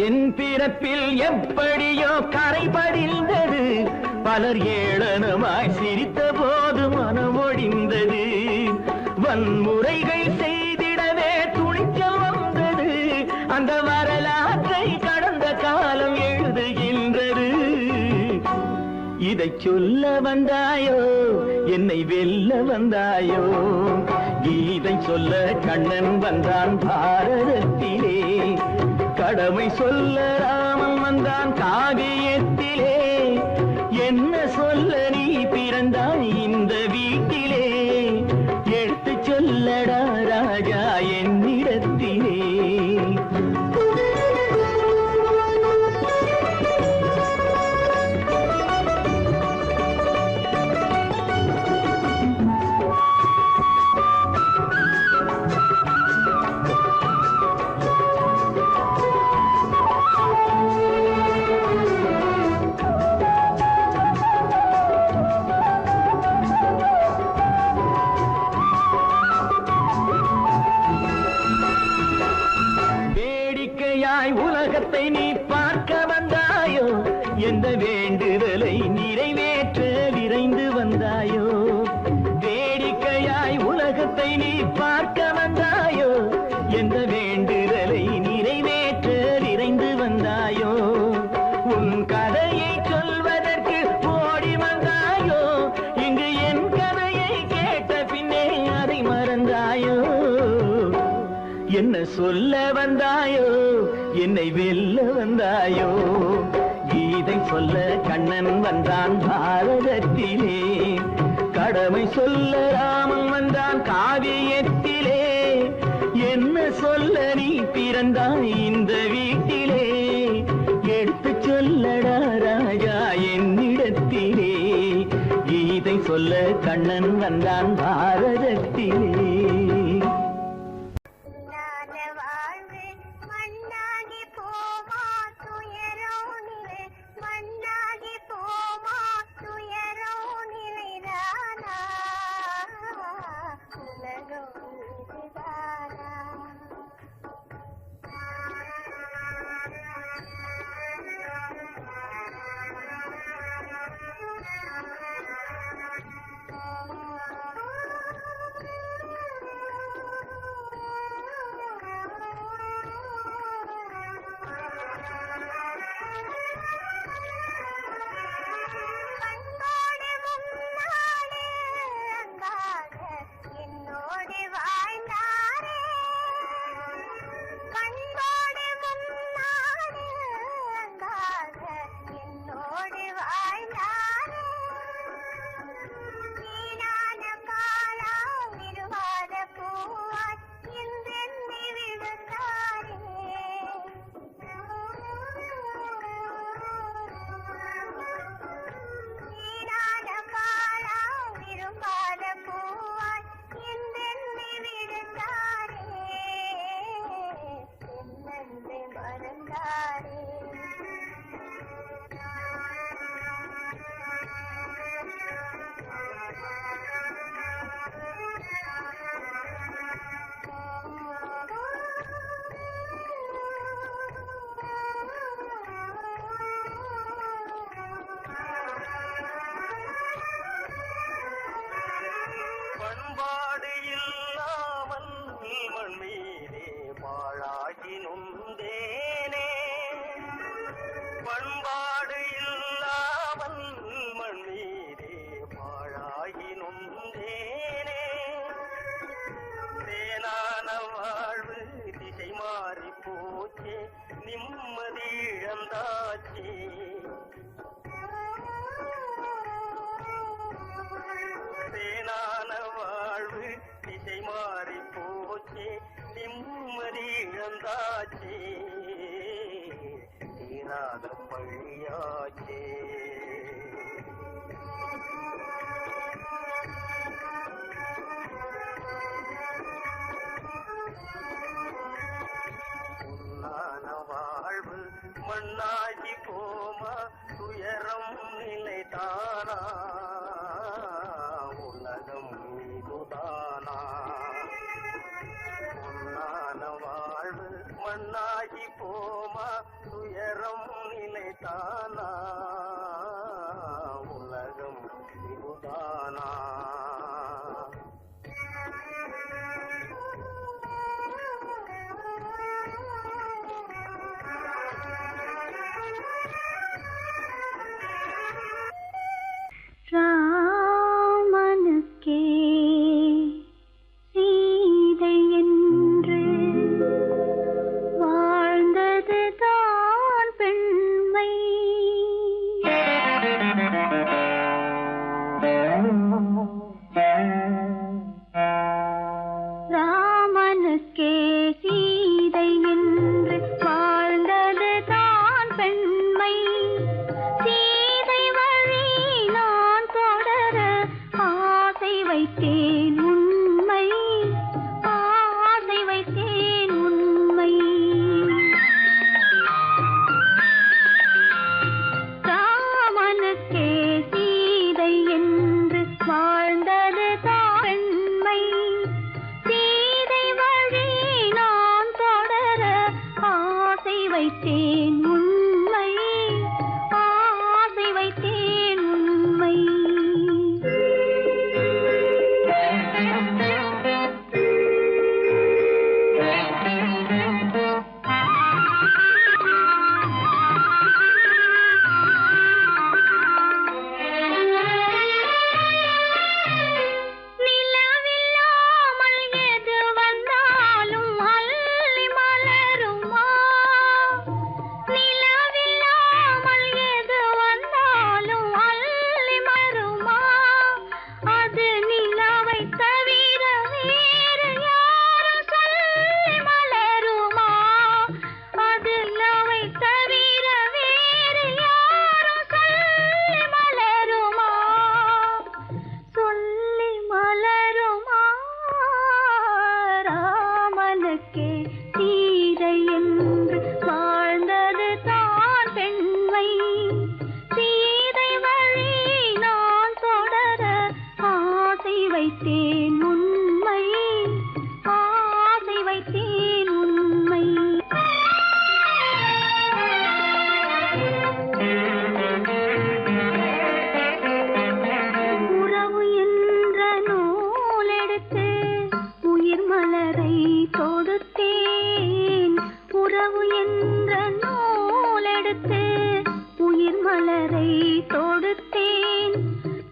என் பிறப்பில் எப்படியோ கரை படிந்தது, பலர் ஏளனமாய் சிரித்த போது மனமொழிந்தது. வன்முறைகள் செய்திடவே துணிச்சல் வந்தது, அந்த வரலாற்றை கடந்த காலம் எழுதுகின்றது. இதை சொல்ல வந்தாயோ, என்னை வெல்ல வந்தாயோ? கீதை சொல்ல கண்ணன் வந்தான் பாரதத்திலே. கடமை சொல்ல ராமன் வந்தான் காவியத்திலே. என்ன சொல்ல நீ பிறந்தாய் இந்த வீட்டிலே, எடுத்து சொல்லடா ராஜா என்னிடத்திலே. உலகத்தை நீ பார்க்க வந்தாயோ, எந்த வேண்டுதலை நிறைவேற்ற விரைந்து வந்தாயோ? வேடிக்கையாய் உலகத்தை நீ பார்க்க வந்தாயோ, எந்த வேண்டுதலை நிறைவேற்ற விரைந்து வந்தாயோ? உன் கதையை சொல்வதற்கு ஓடி வந்தாயோ, இங்கு என் கதையை கேட்ட பின்னே அதை மறந்தாயோ? என்ன சொல்ல வந்தாயோ, என்னை வெல்ல வந்தாயோ? கீதை சொல்ல கண்ணன் வந்தான் பாரதத்திலே. கடமை சொல்ல ராமன் வந்தான் காவியத்திலே, என்ன சொல்ல நீ பிறந்தாய் இந்த வீட்டிலே, எடுத்து சொல்லடா ராஜா என்னிடத்திலே, கீதை சொல்ல கண்ணன் வந்தான் பாரதத்திலே. மண்ணாகி போமா துயரம் நிலைதானா உலகம் இதுதானா பொன்னான வாழ்வு மண்ணாகி போமா துயரம் நிலைதானா உலகம் இதுதானா ராமனுக்கே சீதை என்று வாழ்ந்தது தான் பெண்மை. ராமனுக்கே சீதை என்று வாழ்ந்தது தான் பெண்மை. வைத்தேன் உண்மை, ஆசை வைத்தேன் உண்மை. ராமனுக்கே சீதை என்று வாழ்ந்தது தாண்மை. சீதை வழி நான் தொடர ஆசை வைத்தேன் உண்மை, ஆசை வைத்தேன் உண்மை. கொடுத்தேன்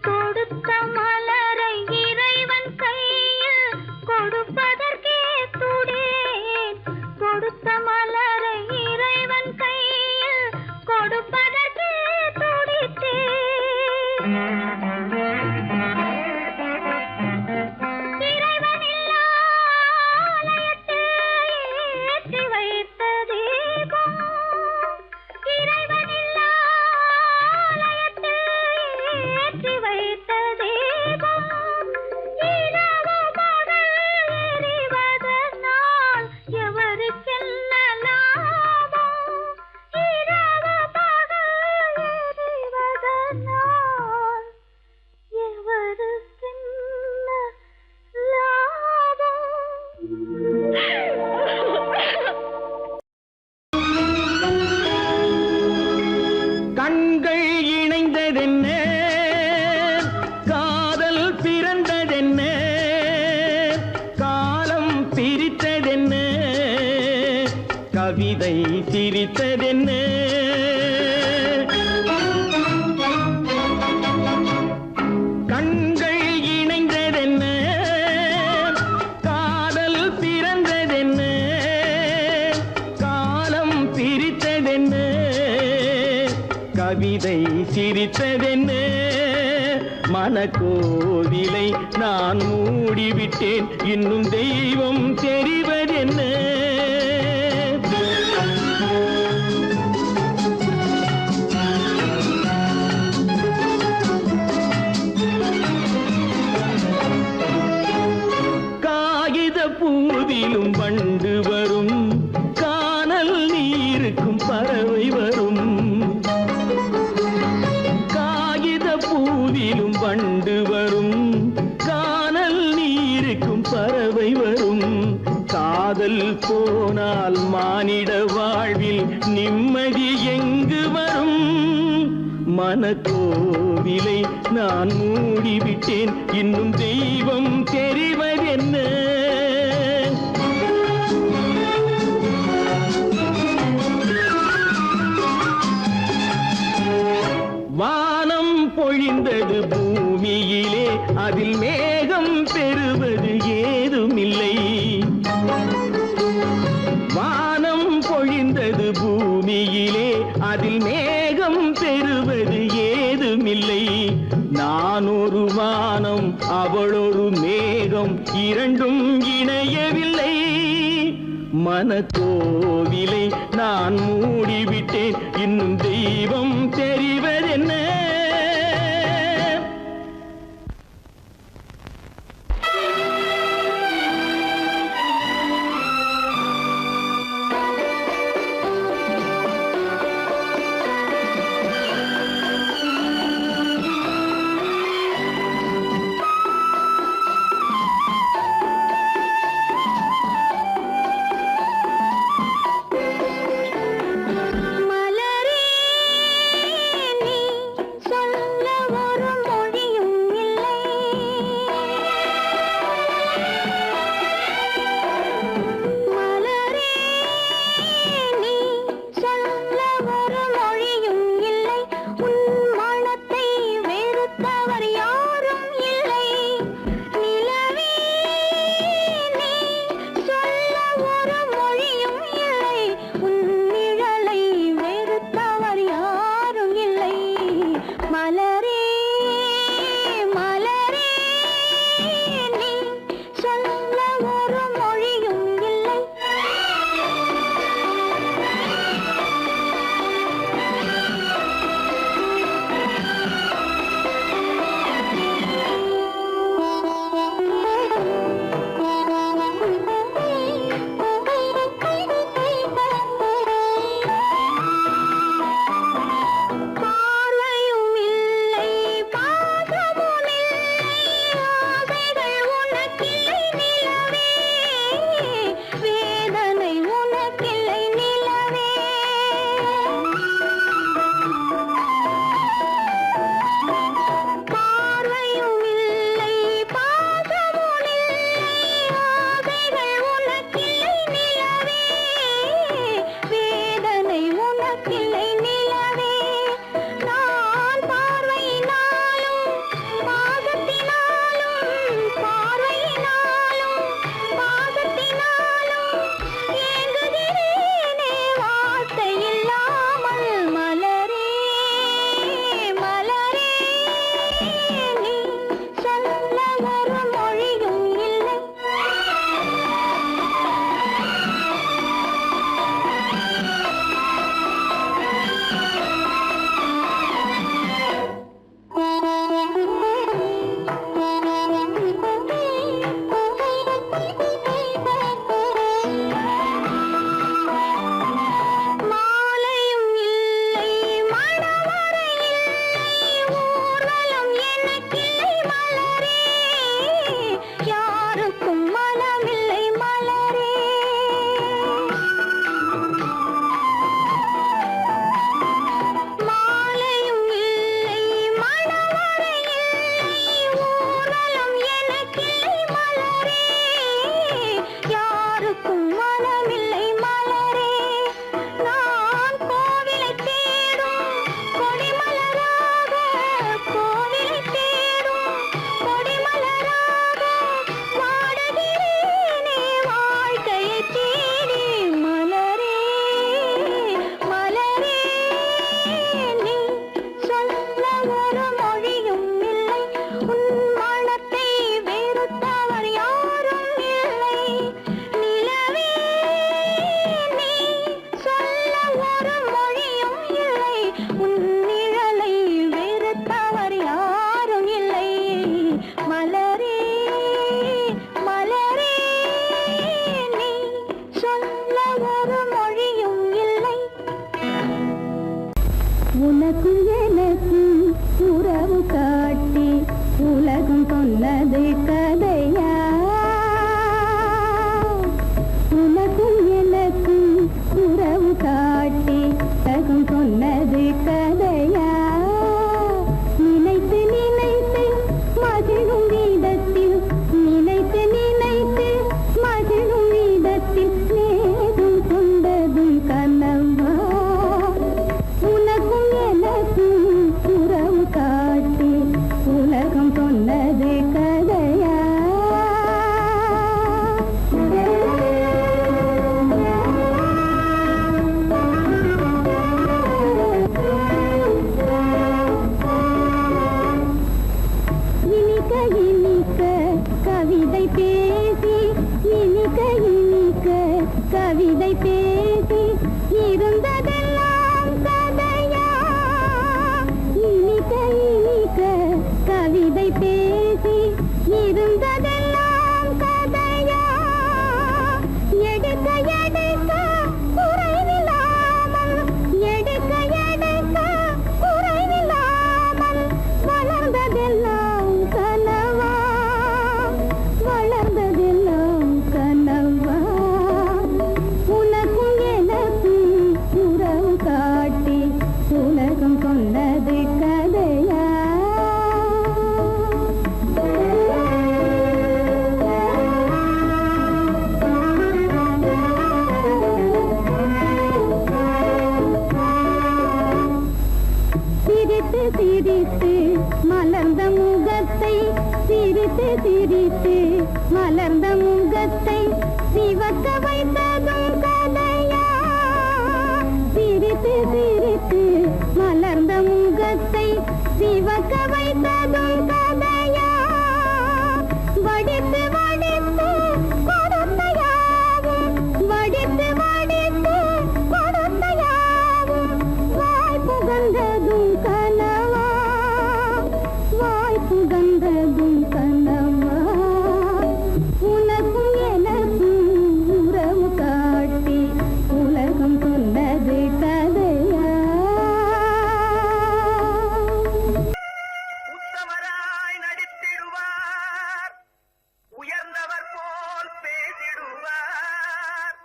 கொடுத்த மலரை இறைவன் கையில் கொடுப்பதற்கே துடேன் கொடுத்த மலரை இறைவன் கையில் கொடுப்பதற்கே துடித்தேன் இறைவனில்லா ஆலயத்தில் ஏற்றி வைத்த தீபம் இறைவனில்லா ஆலயத்தில் ஏற்றி வைத்த தீபம் இரவு பகல் எரிவதனால் எவருக்கென்ன லாபம் இரவு பகல் எரிவதனால் எவருக்கென்ன லாபம் கண்கள் இணைந்ததென்ன காதல் பிறந்ததென்ன காலம் பிரித்ததென்ன கவிதை சிரித்ததென்ன கண்கள் இணைந்ததென்ன காதல் பிறந்ததென்ன காலம் பிரித்ததென்ன கவிதை சிரித்ததென்ன மனக்கோவிலை நான் மூடிவிட்டேன் இன்னும் தெய்வம் தெரிவதென்ன காகித பூவிலும் வண்டு வரும் கானல் நீருக்கும் பறவை வரும் காகித பூவிலும் வண்டு வரும் கானல் நீருக்கும் பறவை வரும் காதல் போனால் மானிட வாழ்வில் நிம்மதி எங்கு வரும் மனக்கோவிலை நான் மூடிவிட்டேன் இன்னும் தெய்வம் தெரிவதென்ன வானம் பொழிந்தது பூமியிலே அதில் மேகம் பெறுவது ஏதுமில்லை வானம் பொழிந்தது பூமியிலே அதில் மேகம் பெறுவது ஏதுமில்லை நான் ஒரு வானம் அவளொரு மேகம் இரண்டும் இணையவில்லை மனக்கோவிலை நான் மூடிவிட்டேன் இன்னும் தெய்வம் தெரிவதென்ன மலரே நீ சொல்ல ஒரு மொழியும் இல்லை மலரே நீ சொல்ல ஒரு மொழியும் இல்லை உன் மனத்தை வெறுத்தவர் யாரும் இல்லை நிலவே நீ சொல்ல ஒரு மொழியும் இல்லை உன் நிழலை வெறுத்தவர் யாரும் இல்லை மலரே மலரே நீ சொல்ல ஒரு மொழியும் இல்லை பார்வையும் இல்லை சொன்னது கதையா உனக்கும் எனக்கும் உறவு காட்டி உலகம் சொன்னது கதையா நினைத்து நினைத்து மகிழும் வீதத்தில் நினைத்து நினைத்து மகிழும் வீதத்தில் நேரும் கொண்டதும் கனவா உனக்கும் எனக்கும் உறவு காட்டி உலகம் சொன்னது கதையா இனிக்க இனிக்க கவிதை பேசி இனிக்க இனிக்க கவிதை பேசி இருந்ததெல்லாம் கதையா இனிக்க இனிக்க கவிதை பேசி இருந்ததெல்லாம் கதையா எடுக்க எடுக்க குறைவில்லாமல் எடுக்க எடுக்க குறைவில்லாமல் வளர்ந்ததெல்லாம் கனவா வளர்ந்ததெல்லாம் கனவா உனக்கும் எனக்கும் உறவு காட்டி உலகம் சொன்னது கதையா சிரித்து சிரித்து மலர்ந்த முகத்தை சிரித்து சிரித்து மலர்ந்த முகத்தை சிவக்க வைத்ததும் கதையா சிரித்து சிரித்து மலர்ந்த முகத்தை சிவக்க வைத்ததும் கதையா வடித்து வடித்து கொடுத்த யாவும் வடித்து வடித்து கொடுத்த யாவும் வாய் புகழ்ந்ததும் கனவா வாய் புகழ்ந்ததும் கனவா உனக்கும் எனக்கும் உறவு காட்டி உலகம் சொன்னது கதையா உத்தமராய் நடித்திடுவார் உயர்ந்தவர் போல் பேசிடுவார்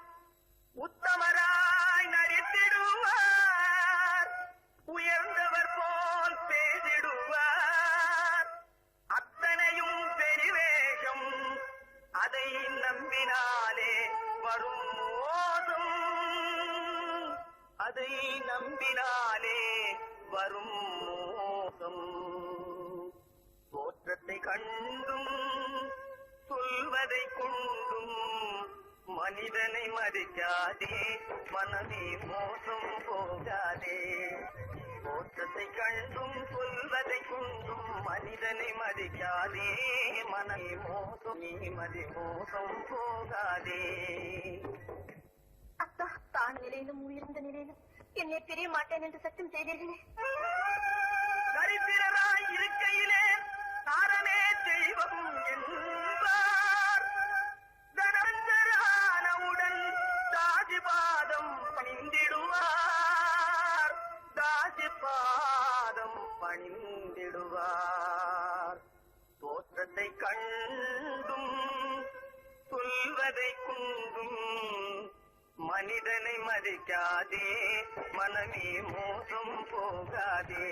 உத்தமராய் நடித்திடுவார் உயர்ந்தவர் போல் பேசிடுவார் அத்தனையும் பெரிவேஷம் அதை நம்பினாலே வரும் மோசம் அதை நம்பினாலே வரும் மோசம் தோற்றத்தை கண்டும் சொல்வதை கொண்டும் மனிதனை மதிக்காதே மனமே மோசம் போகாதே தோற்றத்தை கண்டும் சொல்வதை கொண்டும் மனிதனை மதிக்காதே மனமே மோசம் நீ மதி மோசம் போகாதே அத்தா தான் நிலையிலும் உயர்ந்த நிலையிலும் என்னை பிரிய மாட்டேன் என்று சத்தியம் செய்தீர்களே தரித்திரராய் இருக்கையிலே தாரமே தெய்வம் என்பார் தனஞ்சரானவுடன் தாஜிபாதம் பணிந்திடுவார் தாஜிபாதம் பணிந்திடுவார் தோற்றத்தை கண்டும் சொல்வதை கொண்டும் மனிதனை மதிக்காதே மனமே மோசம் போகாதே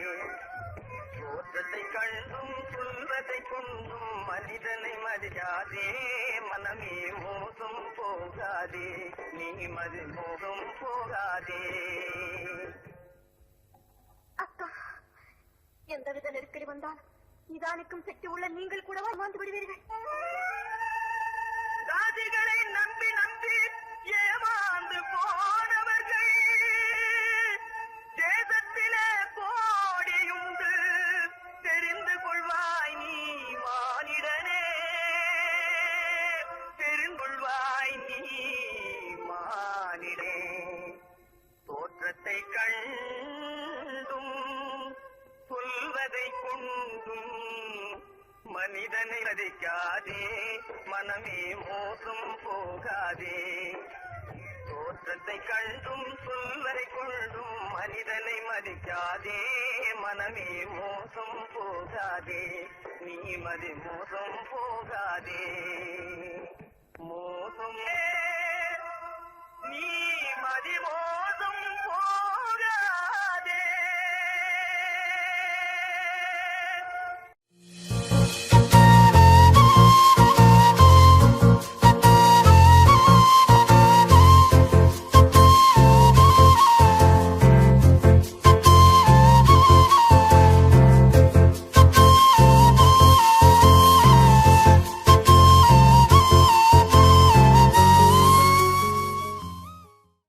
தோற்றத்தை கண்டும் சொல்வதை கொண்டும் மனிதனை மதிக்காதே மனமே மோசம் போகாதே நீ மதி மோசம் போகாதே அத்தா எந்தவித நெருக்கடி வந்தால் நிதானிக்கும் சக்தி உள்ள நீங்கள் கூடவா வாழ்ந்து விடுவீர்கள் ஜாதிகளை நம்பி நம்பி ஏமாந்து போனவர்கள் தேசத்திலே கோடியுண்டு தெரிந்து கொள்வாய் நீ மானிடனே தெரிந்து கொள்வாய் நீ மானிடே தோற்றத்தை கண்டும் சொல்வதை கொண்டும் மனிதனை மதிக்காதே மனமே மோசம் போகாதே தோற்றத்தை கண்டும் சொல்வதை கொண்டும் மனிதனை மதிக்காதே மனமே மோசம் போகாதே நீ மதி மோசம் போகாதே மோசம் நீ மதி மோசம்